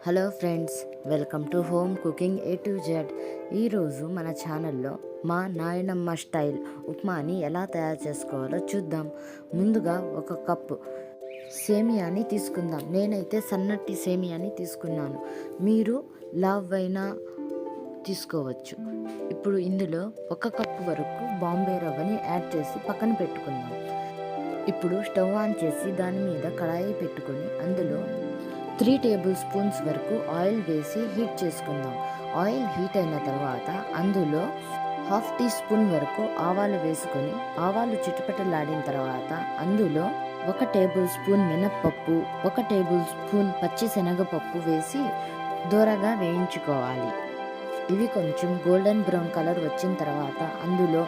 Hello friends, welcome to home cooking A to Z. ఈరోజు మన ఛానల్లో మా నాయనమ్మ స్టైల్ ఉప్మాని ఎలా తయారు చేసుకోవాలో చూద్దాం. ముందుగా ఒక కప్పు సేమియాని తీసుకుందాం. నేనైతే సన్నటి సేమియాని తీసుకున్నాను, మీరు లావ్ అయినా తీసుకోవచ్చు. ఇప్పుడు ఇందులో ఒక కప్పు వరకు బాంబే రవ్వని యాడ్ చేసి పక్కన పెట్టుకుందాం. ఇప్పుడు స్టవ్ ఆన్ చేసి దాని మీద కడాయి పెట్టుకొని అందులో 3 టేబుల్ స్పూన్స్ వరకు ఆయిల్ వేసి హీట్ చేసుకుందాం. ఆయిల్ హీట్ అయిన తర్వాత అందులో 1/2 టీ స్పూన్ వరకు ఆవాలు వేసుకొని ఆవాలు చిటపటలాడిన తర్వాత అందులో 1 టేబుల్ స్పూన్ మినప్పప్పు, 1 టేబుల్ స్పూన్ పచ్చిశనగపప్పు వేసి దోరగా వేయించుకోవాలి. ఇవి కొంచెం గోల్డెన్ బ్రౌన్ కలర్ వచ్చిన తర్వాత అందులో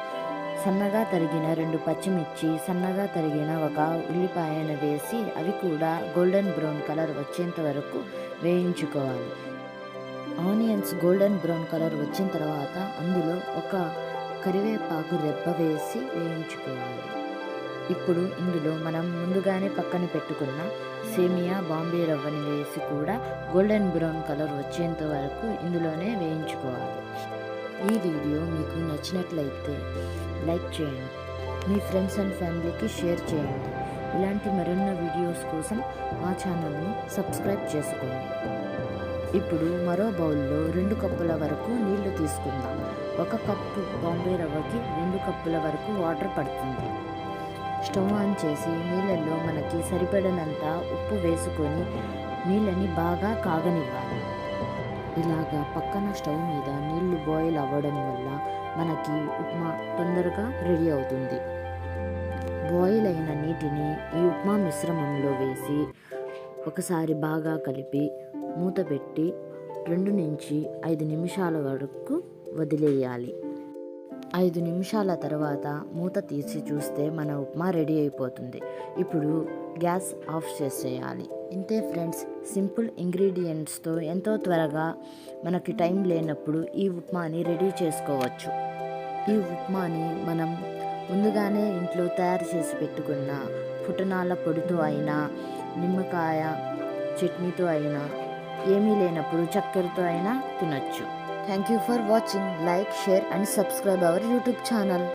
సన్నగా తరిగిన 2 పచ్చిమిర్చి, సన్నగా తరిగిన 1 ఉల్లిపాయను వేసి అవి కూడా గోల్డెన్ బ్రౌన్ కలర్ వచ్చేంత వరకు వేయించుకోవాలి. ఆనియన్స్ గోల్డెన్ బ్రౌన్ కలర్ వచ్చిన తర్వాత అందులో 1 కరివేపాకు రెబ్బ వేసి వేయించుకోవాలి. ఇప్పుడు ఇందులో మనం ముందుగానే పక్కన పెట్టుకున్న సేమియా బాంబే రవ్వని వేసి కూడా గోల్డెన్ బ్రౌన్ కలర్ వచ్చేంత వరకు ఇందులోనే వేయించుకోవాలి. ఈ వీడియో మీకు నచ్చినట్లయితే లైక్ చేయండి, మీ ఫ్రెండ్స్ అండ్ ఫ్యామిలీకి షేర్ చేయండి. ఇలాంటి మరిన్ని వీడియోస్ కోసం మా ఛానల్ని సబ్స్క్రైబ్ చేసుకోండి. ఇప్పుడు మరో బౌల్లో 2 కప్పుల వరకు నీళ్లు తీసుకుందాం. 1 కప్పు బాంబే రవ్వకి 2 కప్పుల వరకు వాటర్ పడుతుంది. స్టవ్ ఆన్ చేసి నీళ్ళల్లో మనకి సరిపడినంత ఉప్పు వేసుకొని నీళ్ళని బాగా కాగనివ్వాలి. ఇలాగా పక్కన స్టవ్ మీద నీళ్లు బాయిల్ అవ్వడం వల్ల మనకి ఉప్మా తొందరగా రెడీ అవుతుంది. బాయిల్ అయిన నీటిని ఈ ఉప్మా మిశ్రమంలో వేసి ఒకసారి బాగా కలిపి మూత పెట్టి 2 నుంచి 5 నిమిషాల వరకు వదిలేయాలి. 5 నిమిషాల తర్వాత మూత తీసి చూస్తే మన ఉప్మా రెడీ అయిపోతుంది. ఇప్పుడు గ్యాస్ ఆఫ్ చేసేయాలి. ఇంతే ఫ్రెండ్స్, సింపుల్ ఇంగ్రీడియంట్స్తో ఎంతో త్వరగా మనకి టైం లేనప్పుడు ఈ ఉప్మాని రెడీ చేసుకోవచ్చు. ఈ ఉప్మాని మనం ముందుగానే ఇంట్లో తయారు చేసి పెట్టుకున్న పుట్నాల పొడితో అయినా, నిమ్మకాయ చట్నీతో అయినా, ఏమీ లేనప్పుడు చక్కెరతో అయినా తినొచ్చు. Thank you for watching. Like, share and subscribe our YouTube channel.